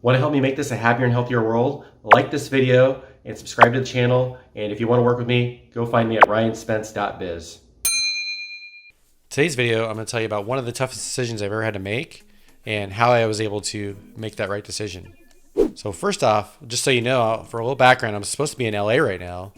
Want to help me make this a happier and healthier world? Like this video and subscribe to the channel. And if you want to work with me, go find me at ryanspence.biz. Today's video, I'm going to tell you about one of the toughest decisions I've ever had to make and how I was able to make that right decision. So first off, just so you know, for a little background, I'm supposed to be in LA right now.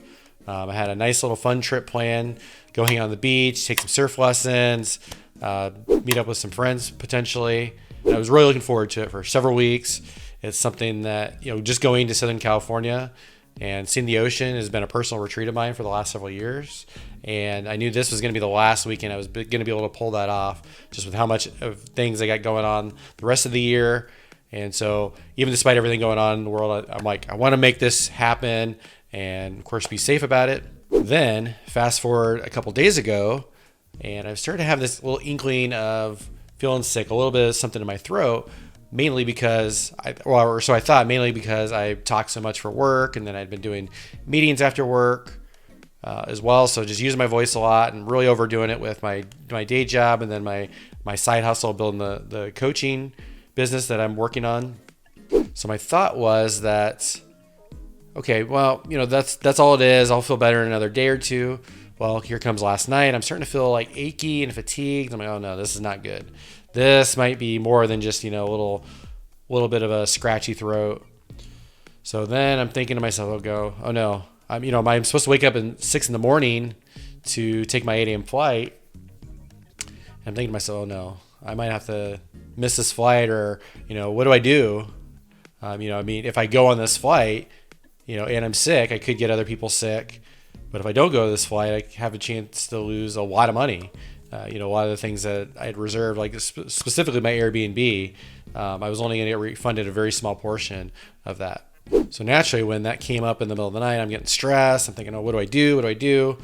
I had a nice little fun trip planned, go hang out on the beach, take some surf lessons, meet up with some friends potentially. And I was really looking forward to it for several weeks. It's something that, just going to Southern California and seeing the ocean has been a personal retreat of mine for the last several years. And I knew this was going to be the last weekend I was going to be able to pull that off, just with how much of things I got going on the rest of the year. And so even despite everything going on in the world, I'm like, I want to make this happen and, of course, be safe about it. Then fast forward a couple days ago, and I've started to have this little inkling of feeling sick, a little bit of something in my throat, mainly because I thought mainly because I talked so much for work, and then I'd been doing meetings after work as well. So just using my voice a lot and really overdoing it with my day job and then my side hustle, building the coaching business that I'm working on. So my thought was that, okay, well, that's all it is. I'll feel better in another day or two. Well, here comes last night. I'm starting to feel like achy and fatigued. I'm like, oh no, this is not good. This might be more than just, a little bit of a scratchy throat. So then I'm thinking to myself, oh no, I'm supposed to wake up at 6 a.m. to take my 8 a.m. flight. I'm thinking to myself, oh no, I might have to miss this flight, or, what do I do? If I go on this flight, and I'm sick, I could get other people sick. But if I don't go to this flight, I have a chance to lose a lot of money. A lot of the things that I had reserved, like specifically my Airbnb, I was only going to get refunded a very small portion of that. So naturally, when that came up in the middle of the night, I'm getting stressed. I'm thinking, what do I do? What do I do?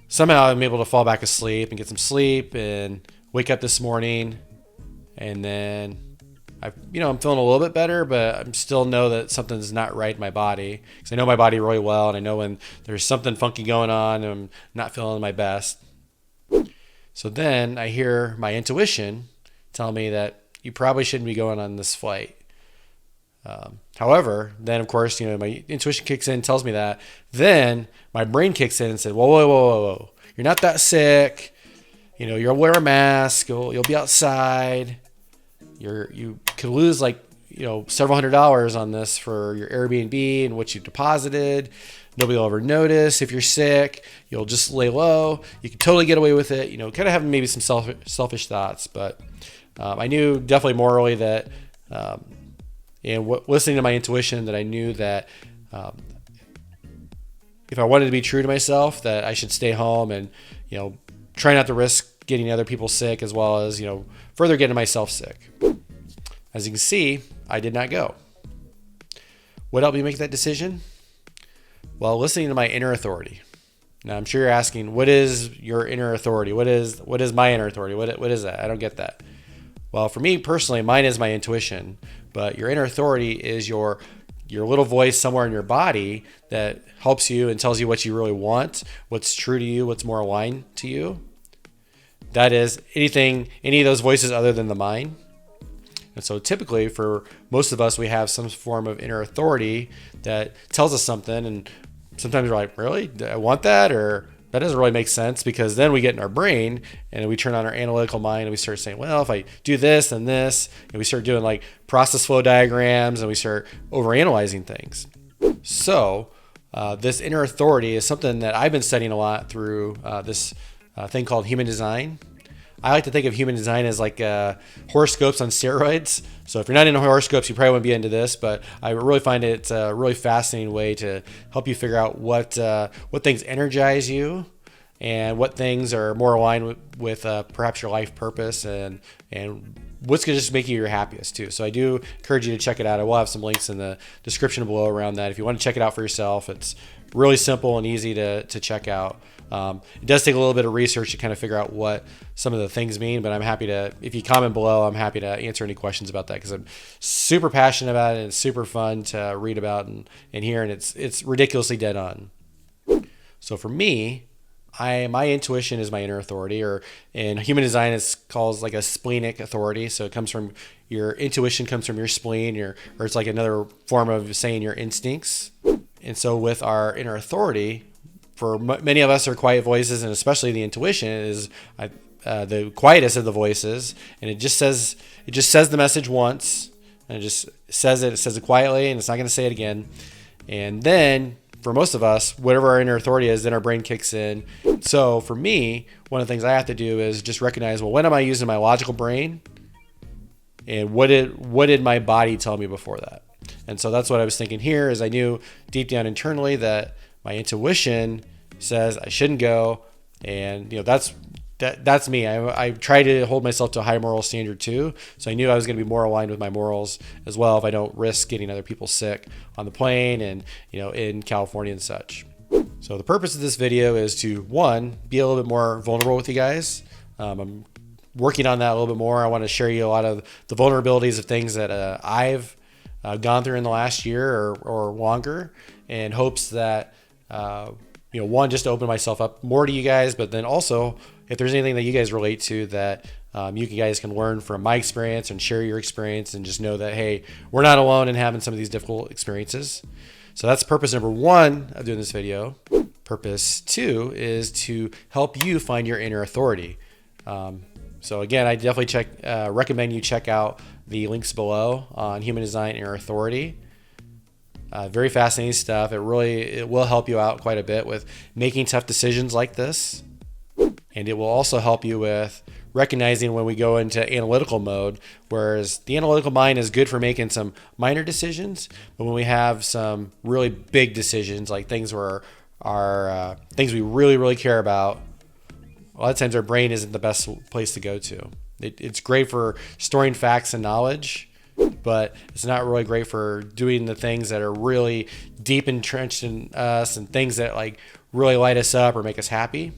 Somehow I'm able to fall back asleep and get some sleep and wake up this morning. And then I'm feeling a little bit better, but I still know that something's not right in my body, because I know my body really well, and I know when there's something funky going on and I'm not feeling my best. So then I hear my intuition tell me that you probably shouldn't be going on this flight. However, then of course, my intuition kicks in and tells me that. Then my brain kicks in and said, whoa. You're not that sick. You'll wear a mask. You'll be outside. You could lose several $100s on this for your Airbnb and what you deposited. Nobody will ever notice if you're sick. You'll just lay low. You can totally get away with it. Kind of having maybe some selfish thoughts, but I knew definitely morally that, listening to my intuition, that I knew that if I wanted to be true to myself, that I should stay home and try not to risk getting other people sick, as well as further getting myself sick. As you can see, I did not go. What helped me make that decision? Well, listening to my inner authority. Now, I'm sure you're asking, what is your inner authority? What is my inner authority? What is that? I don't get that. Well, for me personally, mine is my intuition, but your inner authority is your little voice somewhere in your body that helps you and tells you what you really want, what's true to you, what's more aligned to you. That is any of those voices other than the mind. And so typically for most of us, we have some form of inner authority that tells us something. And sometimes we're like, really? Do I want that? Or that doesn't really make sense, because then we get in our brain and we turn on our analytical mind and we start saying, well, if I do this and this, and we start doing like process flow diagrams and we start overanalyzing things. So this inner authority is something that I've been studying a lot through this thing called human design. I like to think of human design as like horoscopes on steroids. So if you're not into horoscopes, you probably wouldn't be into this, but I really find it's a really fascinating way to help you figure out what things energize you and what things are more aligned with perhaps your life purpose and what's going to just make you your happiest too. So I do encourage you to check it out. I will have some links in the description below around that if you want to check it out for yourself. It's really simple and easy to check out. It does take a little bit of research to kind of figure out what some of the things mean, but I'm happy to, if you comment below, I'm happy to answer any questions about that, because I'm super passionate about it and it's super fun to read about and hear, and it's ridiculously dead on. So for me, my intuition is my inner authority, or in human design it's called like a splenic authority. So it comes from your intuition, comes from your spleen, or it's like another form of saying your instincts. And so with our inner authority, for many of us are quiet voices, and especially the intuition is the quietest of the voices, and it just says the message once, and it says it quietly, and it's not going to say it again. And then for most of us, whatever our inner authority is, then our brain kicks in. So for me, one of the things I have to do is just recognize, well, when am I using my logical brain, and what did my body tell me before that? And so that's what I was thinking here. Is I knew deep down internally that my intuition says I shouldn't go, and that's me. I try to hold myself to a high moral standard too. So I knew I was going to be more aligned with my morals as well if I don't risk getting other people sick on the plane and in California and such. So the purpose of this video is to, one, be a little bit more vulnerable with you guys. I'm working on that a little bit more. I want to share you a lot of the vulnerabilities of things that I've gone through in the last year or longer, in hopes that one, just to open myself up more to you guys, but then also if there's anything that you guys relate to that you guys can learn from my experience and share your experience, and just know that, hey, we're not alone in having some of these difficult experiences. So that's purpose number one of doing this video. Purpose two is to help you find your inner authority. So again, I definitely recommend you check out the links below on human design inner authority. Very fascinating stuff. It will help you out quite a bit with making tough decisions like this. And it will also help you with recognizing when we go into analytical mode, whereas the analytical mind is good for making some minor decisions, but when we have some really big decisions, like things where things we really, really care about, a lot of times our brain isn't the best place to go to. It's great for storing facts and knowledge, but it's not really great for doing the things that are really deep entrenched in us and things that like really light us up or make us happy.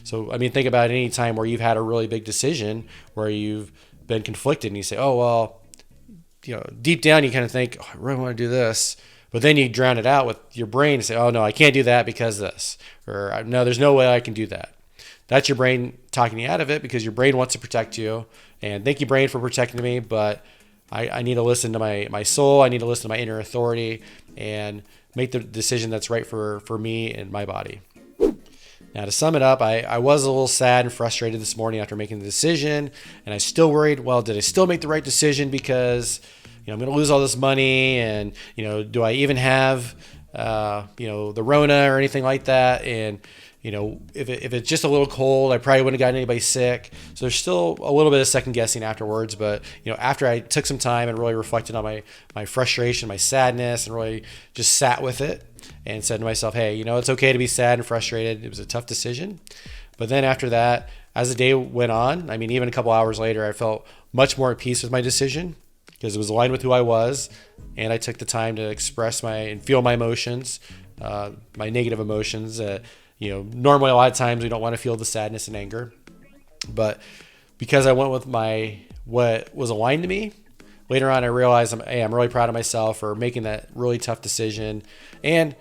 So, I mean, think about any time where you've had a really big decision where you've been conflicted and you say, oh, well, deep down you kind of think, oh, I really want to do this. But then you drown it out with your brain and say, oh, no, I can't do that because this. Or no, there's no way I can do that. That's your brain talking you out of it, because your brain wants to protect you. And thank you, brain, for protecting me. But I need to listen to my soul. I need to listen to my inner authority and make the decision that's right for me and my body. Now, to sum it up, I was a little sad and frustrated this morning after making the decision, and I still worried, well, did I still make the right decision, because I'm going to lose all this money, and do I even have the Rona or anything like that? And if it's just a little cold, I probably wouldn't have gotten anybody sick. So there's still a little bit of second guessing afterwards. But after I took some time and really reflected on my frustration, my sadness, and really just sat with it and said to myself, hey, it's okay to be sad and frustrated. It was a tough decision. But then after that, as the day went on, I mean, even a couple hours later, I felt much more at peace with my decision, because it was aligned with who I was, and I took the time to express and feel my emotions, my negative emotions. Normally a lot of times we don't want to feel the sadness and anger, but because I went with what was aligned to me, later on I realized I'm really proud of myself for making that really tough decision. And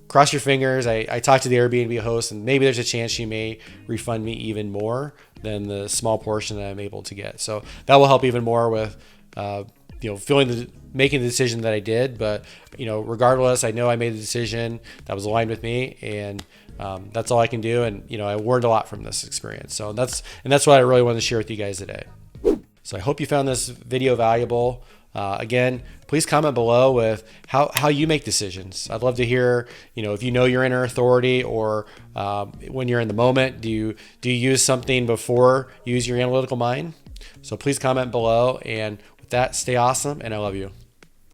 cross your fingers, I talked to the Airbnb host, and maybe there's a chance she may refund me even more than the small portion that I'm able to get. So that will help even more with making the decision that I did. But regardless, I know I made a decision that was aligned with me, and that's all I can do. And I learned a lot from this experience. So that's what I really wanted to share with you guys today. So I hope you found this video valuable. Again, please comment below with how you make decisions. I'd love to hear, if you know your inner authority, or when you're in the moment, do you use something before you use your analytical mind? So please comment below. And with that, stay awesome, and I love you.